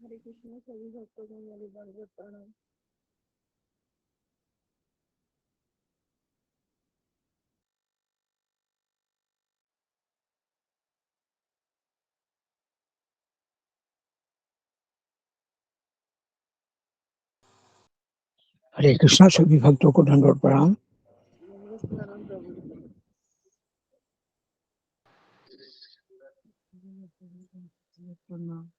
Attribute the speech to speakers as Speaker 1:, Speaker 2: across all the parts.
Speaker 1: हरे कृष्ण सभी भक्तों को मेरी दंडवत प्रणाम।
Speaker 2: हरे कृष्णा सभी भक्तों को दंडवत प्रणाम।
Speaker 1: दंडवत प्रणाम प्रभु जी। प्रणाम।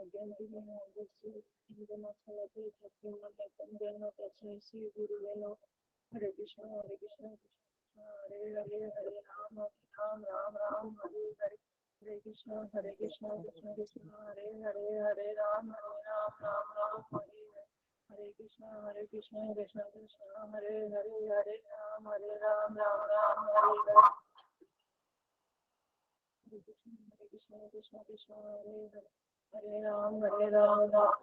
Speaker 1: ज्ञान की गुरु लेनो। हरे कृष्ण हरे कृष्ण कृष्ण हरे हरे हरे राम राम राम राम हरे हरे। हरे कृष्ण कृष्ण कृष्ण हरे हरे हरे राम राम राम हरे हरे। हरे कृष्ण कृष्ण कृष्ण हरे हरे हरे राम राम राम हरे हरे। हरे कृष्ण कृष्ण कृष्ण हरे हरे हरे राम राम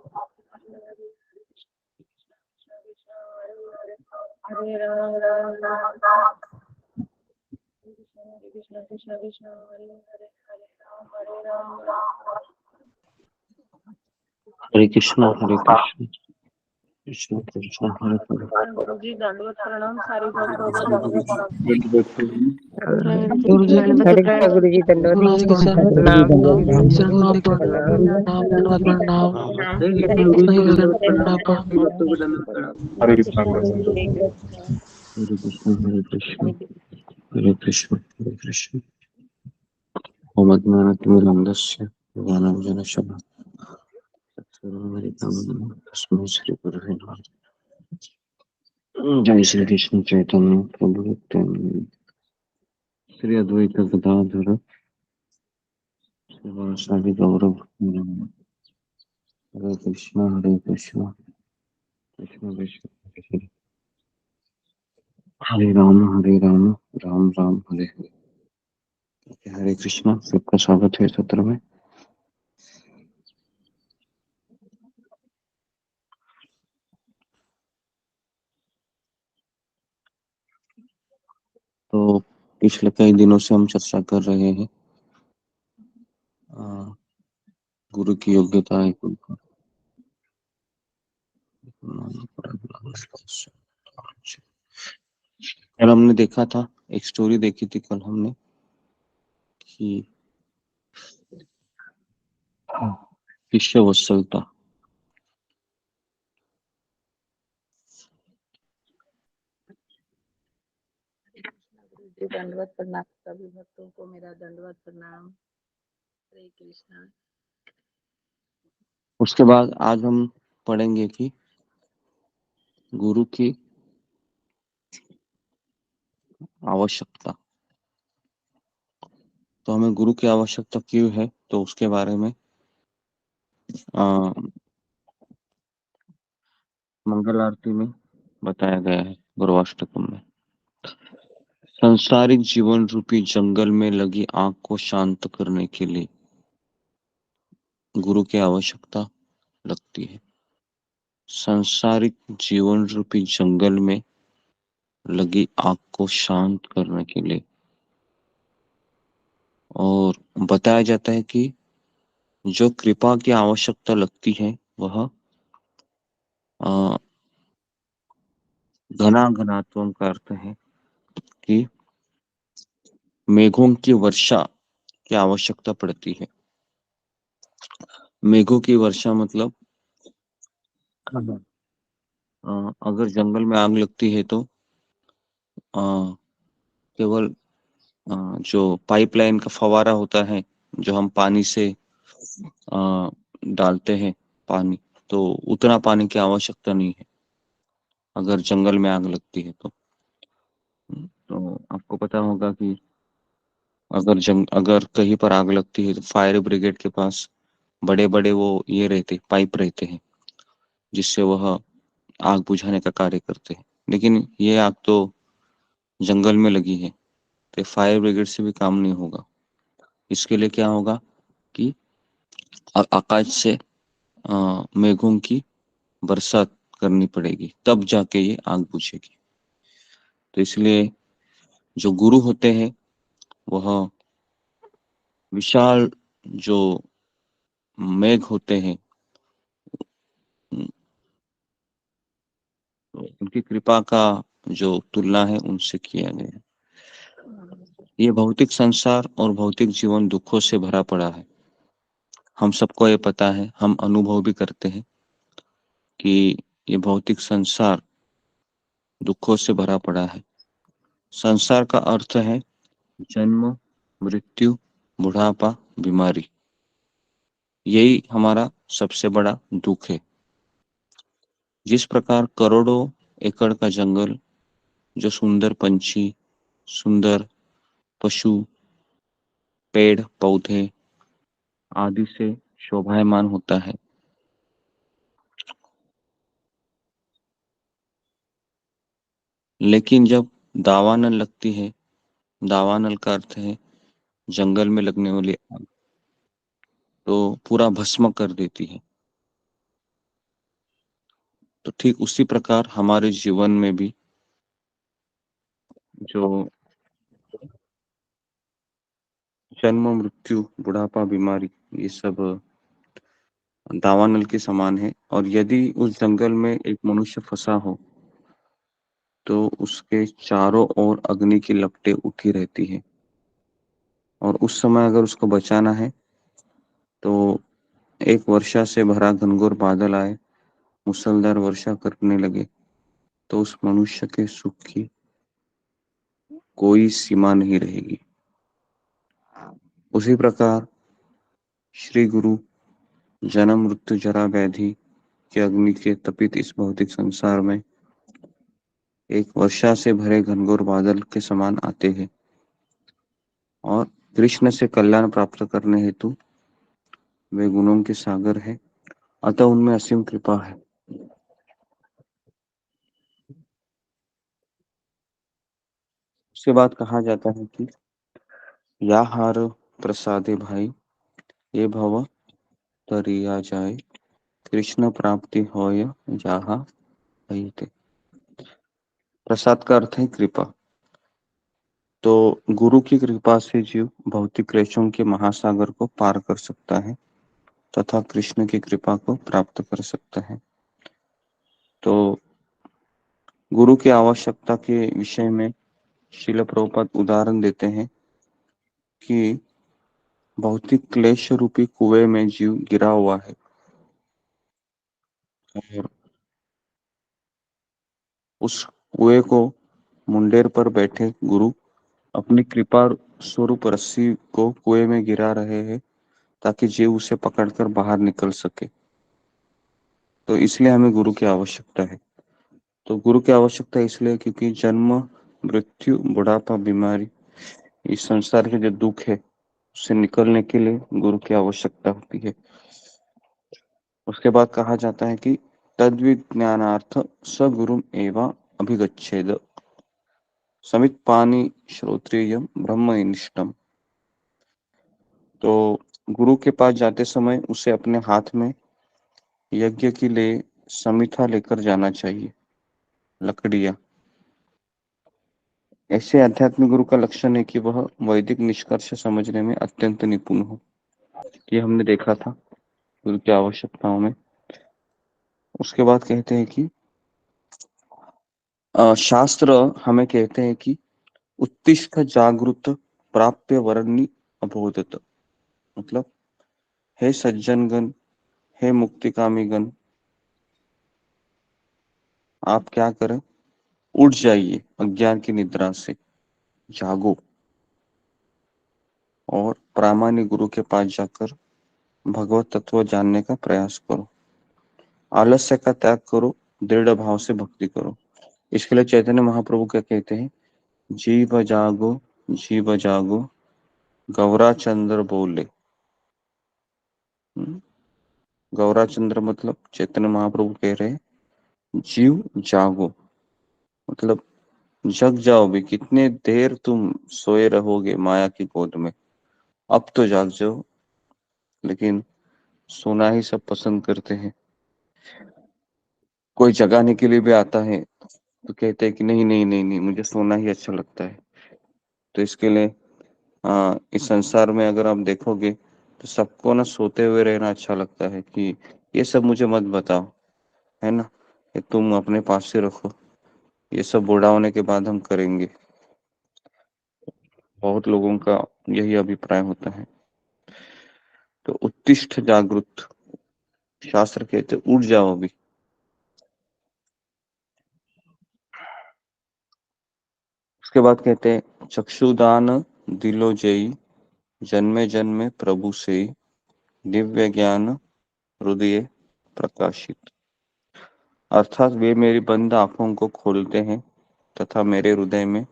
Speaker 1: हरे हरे। कृष्ण कृष्ण हरे हरे हरे राम राम। हरे कृष्ण कृष्ण कृष्ण हरे हरे हरे राम राम।
Speaker 3: हरे कृष्ण कृष्ण कृष्ण हरे हरे।
Speaker 1: गुरु जी दंडवत प्रणाम। सारी भक्तों को दंडवत प्रणाम।
Speaker 4: गुरु जी
Speaker 5: हरे कृष्ण गुरु जी दंडवत
Speaker 4: गुरु जी के चरण में
Speaker 5: प्रणाम।
Speaker 4: गुरु जी के चरण में
Speaker 5: प्रणाम
Speaker 4: दंडवत प्रणाम।
Speaker 5: हरे कृष्ण गुरु जी दंडवत प्रणाम।
Speaker 3: हरे कृष्ण हरे कृष्ण हरे कृष्ण हरे कृष्ण। ओम अज्ञानतिमिरन्धस्य ज्ञानाञ्जनशलाकया चक्षुरुन्मिलितं तस्मै श्रीगुरुवे नमः। जय श्री कृष्ण चैतन्य प्रभु नित्यानंद श्री अद्वैत गदाधर श्रीवासादि गौरव भक्तवृंद। हरे कृष्ण कृष्ण कृष्ण हरे हरे। हरे राम राम राम हरे हरे। हरे कृष्णा, सबका स्वागत है सत्र में। तो पिछले कई दिनों से हम चर्चा कर रहे हैं गुरु की योग्यता है। कल हमने देखा था, एक स्टोरी देखी थी कल हमने कि शिष्य वत्सलता।
Speaker 1: दंडवत प्रणाम। सभी भक्तों को मेरा दंडवत प्रणाम। हरे कृष्णा।
Speaker 3: उसके बाद आज हम पढ़ेंगे कि गुरु की आवश्यकता। तो हमें गुरु की आवश्यकता क्यों है, तो उसके बारे में मंगल आरती में बताया गया है। गुरुवाष्टकम में संसारिक जीवन रूपी जंगल में लगी आग को शांत करने के लिए गुरु की आवश्यकता लगती है। संसारिक जीवन रूपी जंगल में लगी आग को शांत करने के लिए, और बताया जाता है कि जो कृपा की आवश्यकता लगती है वह घना घनात्वम का अर्थ है कि मेघों की वर्षा की आवश्यकता पड़ती है। मेघों की वर्षा मतलब अगर जंगल में आग लगती है तो अ, केवल जो पाइपलाइन का फवारा होता है, जो हम पानी से डालते हैं पानी, तो उतना पानी की आवश्यकता नहीं है अगर जंगल में आग लगती है तो। आपको पता होगा कि अगर कहीं पर आग लगती है तो फायर ब्रिगेड के पास बड़े बड़े वो ये रहते पाइप रहते हैं, जिससे वह आग बुझाने का कार्य करते हैं। लेकिन ये आग तो जंगल में लगी है, तो फायर ब्रिगेड से भी काम नहीं होगा। इसके लिए क्या होगा कि आकाश से मेघों की बरसात करनी पड़ेगी, तब जाके ये आग बुझेगी। तो इसलिए जो गुरु होते हैं वह विशाल जो मेघ होते हैं, तो उनकी कृपा का जो तुलना है उनसे किया गया है। ये भौतिक संसार और भौतिक जीवन दुखों से भरा पड़ा है। हम सबको ये पता है, हम अनुभव भी करते हैं कि ये भौतिक संसार दुखों से भरा पड़ा है। संसार का अर्थ है जन्म, मृत्यु, बुढ़ापा, बीमारी। यही हमारा सबसे बड़ा दुख है। जिस प्रकार करोड़ों एकड़ का जंगल, जो सुंदर पंछी, सुंदर पशु, पेड़ पौधे आदि से शोभायमान होता है, लेकिन जब दावानल लगती है, दावानल का अर्थ है जंगल में लगने वाली आग, तो पूरा भस्म कर देती है। तो ठीक उसी प्रकार हमारे जीवन में भी जो जन्म, मृत्यु, बुढ़ापा, बीमारी, ये सब दावानल के समान है। और यदि उस जंगल में एक मनुष्य फंसा हो तो उसके चारों ओर अग्नि की लपटें उठी रहती है, और उस समय अगर उसको बचाना है तो एक वर्षा से भरा घनघोर बादल आए, मूसलधार वर्षा करने लगे, तो उस मनुष्य के सुख की कोई सीमा नहीं रहेगी। उसी प्रकार श्री गुरु जन्म, मृत्यु, जरा, व्याधि के अग्नि के तपित इस भौतिक संसार में एक वर्षा से भरे घनघोर बादल के समान आते हैं, और कृष्ण से कल्याण प्राप्त करने हेतु वे गुणों के सागर है, अतः उनमें असीम कृपा है। उसके बाद कहा जाता है कि या हार प्रसादे भाई, ये भव तरिया जाए, कृष्ण प्राप्ति होय जहाँ ते। प्रसाद का अर्थ है कृपा। तो गुरु की कृपा से जीव भौतिक क्लेशों के महासागर को पार कर सकता है तथा कृष्ण की कृपा को प्राप्त कर सकता है। तो गुरु की आवश्यकता के विषय में श्रील प्रभुपाद उदाहरण देते हैं कि भौतिक क्लेश रूपी कुएं में जीव गिरा हुआ है, और उस कुएं को मुंडेर पर बैठे गुरु अपनी कृपा स्वरूप रस्सी को कुएं में गिरा रहे हैं, ताकि जीव उसे पकड़कर बाहर निकल सके। तो इसलिए हमें गुरु की आवश्यकता है। तो गुरु की आवश्यकता इसलिए क्योंकि जन्म, मृत्यु, बुढ़ापा, बीमारी, इस संसार के जो दुख है उससे निकलने के लिए गुरु की आवश्यकता होती है। उसके बाद कहा जाता है कि तद्विज्ञानार्थ स गुरुम एवं अभिगच्छेद, समित पानी श्रोत्रियम ब्रह्मनिष्ठम। तो गुरु के पास जाते समय उसे अपने हाथ में यज्ञ के लिए समिथा लेकर जाना चाहिए, लकड़ियां। ऐसे आध्यात्मिक गुरु का लक्षण है कि वह वैदिक निष्कर्ष समझने में अत्यंत निपुण हो। ये हमने देखा था गुरु की आवश्यकताओं में। उसके बाद कहते हैं कि शास्त्र हमें कहते हैं कि उत्तिष्ठ जागृत प्राप्य वरणी अबोधत, मतलब हे सज्जनगण, हे मुक्तिकामी गण, आप क्या करें, उठ जाइए अज्ञान की निद्रा से, जागो और प्रामाणिक गुरु के पास जाकर भगवत तत्व जानने का प्रयास करो। आलस्य का त्याग करो, दृढ़ भाव से भक्ति करो। इसके लिए चैतन्य महाप्रभु क्या कहते हैं, जीव जागो, जीव जागो, गौरा चंद्र बोले। गौरा चंद्र मतलब चैतन्य महाप्रभु कह रहे हैं, जीव जागो मतलब जग जाओ भी, कितने देर तुम सोए रहोगे माया की गोद में, अब तो जाग जाओ। लेकिन सोना ही सब पसंद करते हैं। कोई जगाने के लिए भी आता है तो कहते हैं कि नहीं नहीं नहीं नहीं, मुझे सोना ही अच्छा लगता है। तो इसके लिए इस संसार में अगर आप देखोगे तो सबको ना सोते हुए रहना अच्छा लगता है, कि ये सब मुझे मत बताओ, है ना, ये तुम अपने पास से रखो, ये सब बूढ़ा होने के बाद हम करेंगे। बहुत लोगों का यही अभिप्राय होता है। तो उत्तिष्ठ जागृत, शास्त्र कहते उठ जाओ अभी। उसके बाद कहते हैं चक्षुदान दिलो जयी, जन्मे जन्मे प्रभु से, दिव्य ज्ञान हृदय प्रकाशित। अर्थात वे मेरी बंद आंखों को खोलते हैं तथा मेरे हृदय में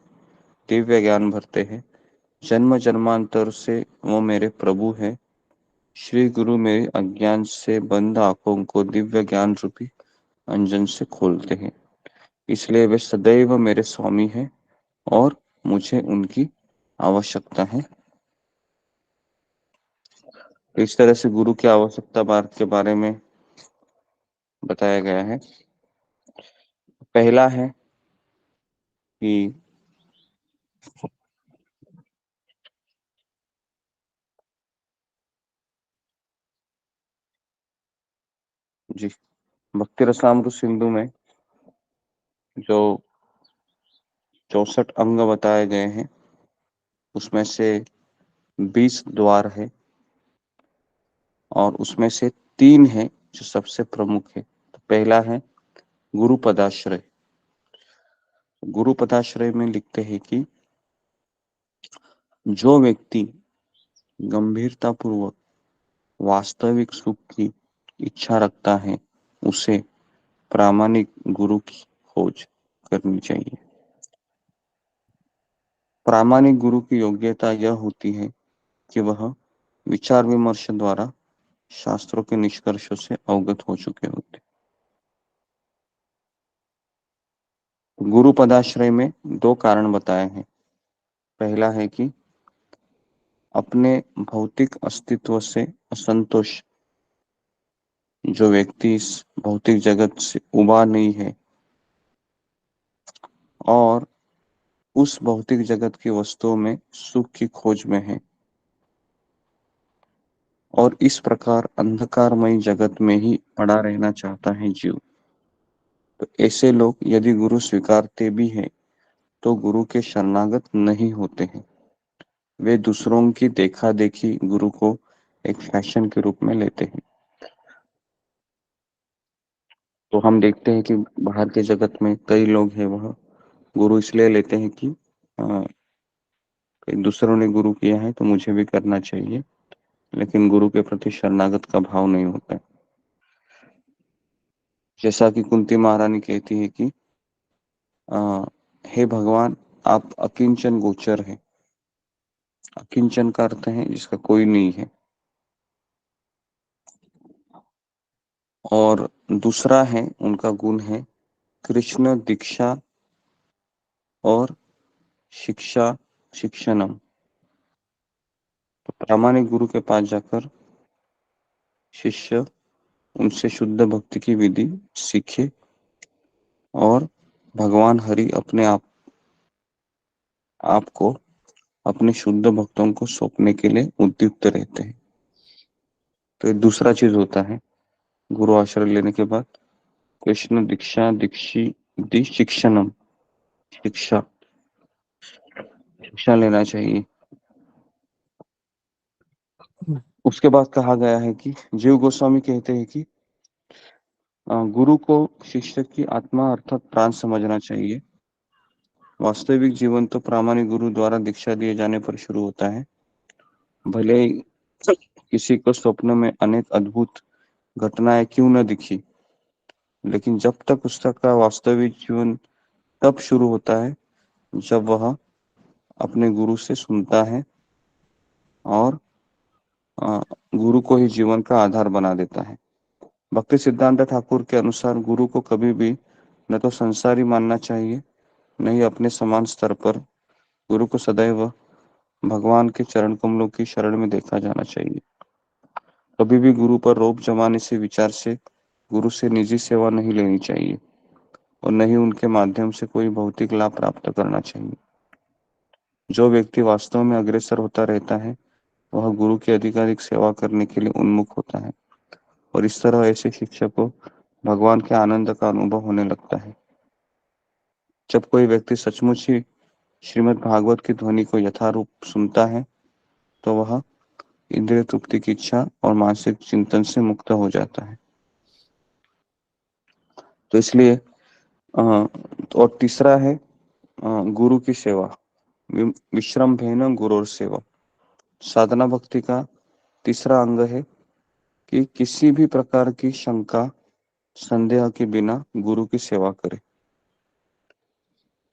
Speaker 3: दिव्य ज्ञान भरते हैं। जन्म जन्मांतर से वो मेरे प्रभु है। श्री गुरु मेरे अज्ञान से बंद आंखों को दिव्य ज्ञान रूपी अंजन से खोलते हैं, इसलिए वे सदैव मेरे स्वामी हैं और मुझे उनकी आवश्यकता है। इस तरह से गुरु की आवश्यकता बात के बारे में बताया गया है। पहला है कि जी, भक्ति रसामृत सिंधु में जो 64 अंग बताए गए हैं उसमें से 20 द्वार है और उसमें से 3 है जो सबसे प्रमुख है। तो पहला है गुरु पदाश्रय। गुरु पदाश्रय में लिखते हैं कि जो व्यक्ति गंभीरता पूर्वक वास्तविक सुख की इच्छा रखता है उसे प्रामाणिक गुरु की खोज करनी चाहिए। प्रामाणिक गुरु की योग्यता यह होती है कि वह विचार विमर्श द्वारा शास्त्रों के निष्कर्षों से अवगत हो चुके होते। गुरु पदाश्रय में 2 कारण बताए हैं। पहला है कि अपने भौतिक अस्तित्व से असंतोष जो व्यक्ति इस भौतिक जगत से उबा नहीं है और उस भौतिक जगत की वस्तुओं में सुख की खोज में है और इस प्रकार अंधकारमय जगत में ही पड़ा रहना चाहता है जीव, तो ऐसे लोग यदि गुरु स्वीकारते भी हैं तो गुरु के शरणागत नहीं होते हैं। वे दूसरों की देखा देखी गुरु को एक फैशन के रूप में लेते हैं। तो हम देखते हैं कि बाहर के जगत में कई लोग हैं वह गुरु इसलिए लेते हैं कि कई दूसरों ने गुरु किया है तो मुझे भी करना चाहिए, लेकिन गुरु के प्रति शरणागत का भाव नहीं होता है। जैसा कि कुंती महारानी कहती है कि हे भगवान, आप अकिंचन गोचर है। अकिंचन का अर्थ है जिसका कोई नहीं है। और दूसरा है उनका गुण है कृष्ण दीक्षा और शिक्षा शिक्षणम। तो प्रामाणिक गुरु के पास जाकर शिष्य उनसे शुद्ध भक्ति की विधि सीखे और भगवान हरि अपने आप को अपने शुद्ध भक्तों को सौंपने के लिए उद्युक्त रहते हैं। तो ये दूसरा चीज होता है गुरु आश्रय लेने के बाद, कृष्ण दीक्षा दी शिक्षणम, शिक्षा शिक्षा लेना चाहिए। उसके बाद कहा गया है कि जीव गोस्वामी कहते हैं कि गुरु को शिष्य की आत्मा अर्थात प्राण समझना चाहिए। वास्तविक जीवन तो प्रामाणिक गुरु द्वारा दीक्षा दिए जाने पर शुरू होता है। भले ही किसी को स्वप्न में अनेक अद्भुत घटनाएं क्यों न दिखी, लेकिन जब तक उसका वास्तविक जीवन तब शुरू होता है जब वह अपने गुरु से सुनता है और गुरु को ही जीवन का आधार बना देता है। भक्ति सिद्धांत ठाकुर के अनुसार गुरु को कभी भी न तो संसारी मानना चाहिए, न ही अपने समान स्तर पर। गुरु को सदैव भगवान के चरण कमलों की शरण में देखा जाना चाहिए। कभी भी गुरु पर रोब जमाने से विचार से गुरु से निजी सेवा नहीं लेनी चाहिए और न ही उनके माध्यम से कोई भौतिक लाभ प्राप्त करना चाहिए। जो व्यक्ति वास्तव में अग्रसर होता रहता है वह गुरु की अधिकाधिक सेवा करने के लिए उन्मुख होता है और इस तरह ऐसे शिक्षक को भगवान के आनंद का अनुभव होने लगता है। जब कोई व्यक्ति सचमुच ही श्रीमद् भागवत की ध्वनि को यथारूप सुनता है तो वह इंद्रिय तृप्ति की इच्छा और मानसिक चिंतन से मुक्त हो जाता है। तो इसलिए और तीसरा है गुरु की सेवा, विश्रम्भेन गुरोर सेवा। साधना भक्ति का तीसरा अंग है कि किसी भी प्रकार की शंका संदेह के बिना गुरु की सेवा करे।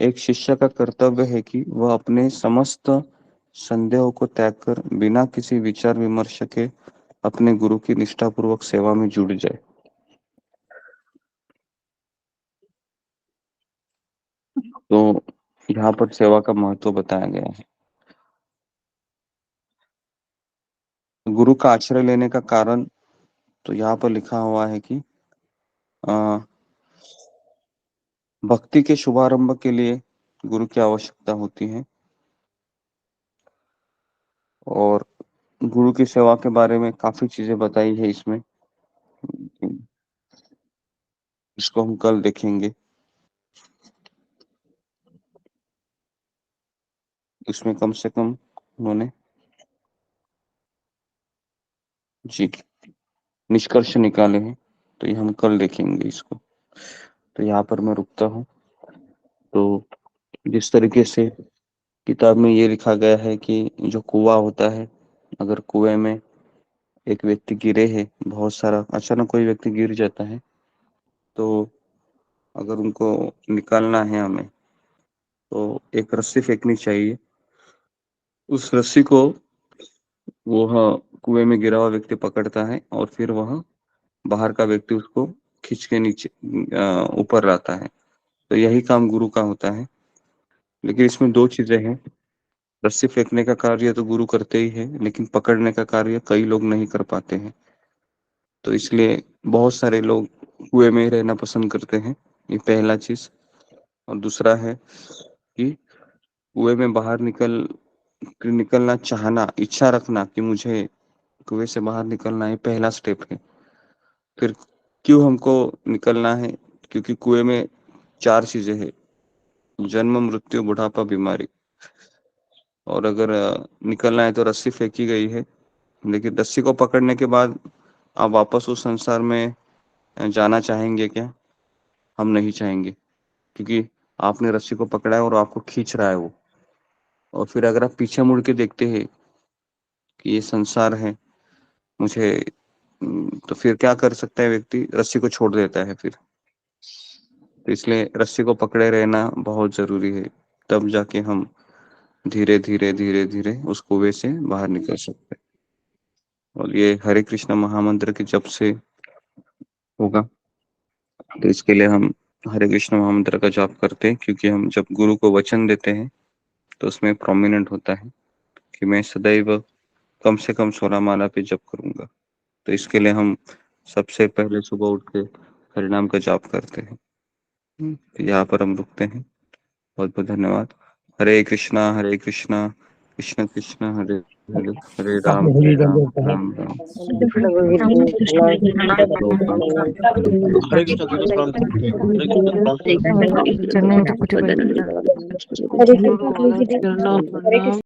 Speaker 3: एक शिष्य का कर्तव्य है कि वह अपने समस्त संदेहों को त्याग कर बिना किसी विचार विमर्श के अपने गुरु की निष्ठापूर्वक सेवा में जुड़ जाए। तो यहाँ पर सेवा का महत्व बताया गया है। गुरु का आश्रय लेने का कारण तो यहाँ पर लिखा हुआ है कि भक्ति के शुभारंभ के लिए गुरु की आवश्यकता होती है और गुरु की सेवा के बारे में काफी चीजें बताई है इसमें, इसको हम कल देखेंगे। इसमें कम से कम उन्होंने जी निष्कर्ष निकाले हैं, तो ये हम कल देखेंगे इसको। तो यहाँ पर मैं रुकता हूँ। तो जिस तरीके से किताब में ये लिखा गया है कि जो कुआं होता है, अगर कुएं में एक व्यक्ति गिरे है, बहुत सारा अचानक कोई व्यक्ति गिर जाता है, तो अगर उनको निकालना है हमें तो एक रस्सी फेंकनी चाहिए। उस रस्सी को वह कुएं में गिरा हुआ व्यक्ति पकड़ता है और फिर वह बाहर का व्यक्ति उसको खींच के नीचे ऊपर लाता है। तो यही काम गुरु का होता है। लेकिन इसमें दो चीजें हैं। रस्सी फेंकने का कार्य तो गुरु करते ही है, लेकिन पकड़ने का कार्य कई लोग नहीं कर पाते हैं। तो इसलिए बहुत सारे लोग कुएं में ही रहना पसंद करते हैं, ये पहला चीज। और दूसरा है कि कुएं में बाहर निकलना चाहना, इच्छा रखना कि मुझे कुएं से बाहर निकलना है, पहला स्टेप है। फिर क्यों हमको निकलना है? क्योंकि कुएं में 4 चीजें हैं, जन्म, मृत्यु, बुढ़ापा, बीमारी। और अगर निकलना है तो रस्सी फेंकी गई है, लेकिन रस्सी को पकड़ने के बाद आप वापस उस संसार में जाना चाहेंगे क्या? हम नहीं चाहेंगे, क्योंकि आपने रस्सी को पकड़ा है और आपको खींच रहा है वो। और फिर अगर आप पीछे मुड़ के देखते हैं कि ये संसार है, मुझे तो फिर क्या कर सकता है व्यक्ति? रस्सी को छोड़ देता है फिर। तो इसलिए रस्सी को पकड़े रहना बहुत जरूरी है, तब जाके हम धीरे धीरे धीरे धीरे उस कुएं से बाहर निकल सकते हैं। और ये हरे कृष्ण महामंत्र के जप से होगा। तो इसके लिए हम हरे कृष्ण महामंत्र का जाप करते हैं, क्योंकि हम जब गुरु को वचन देते हैं तो उसमें प्रोमिनेंट होता है कि मैं सदैव कम से कम 16 माला पे जप करूंगा। तो इसके लिए हम सबसे पहले सुबह उठ के हरिनाम का जाप करते हैं। तो यहाँ पर हम रुकते हैं। बहुत बहुत धन्यवाद। हरे कृष्णा कृष्ण कृष्ण हरे हरे, हरे राम
Speaker 2: हरि
Speaker 3: राम
Speaker 2: दंडोत प्रणाम।
Speaker 3: राम राम।
Speaker 5: कृष्ण गोविंद जी भगवान
Speaker 4: हरे कृष्ण हरे कृष्ण
Speaker 5: हरे कृष्ण
Speaker 4: चरणों में तो कुछ बदल
Speaker 5: हरे कृष्ण
Speaker 4: प्रणाम।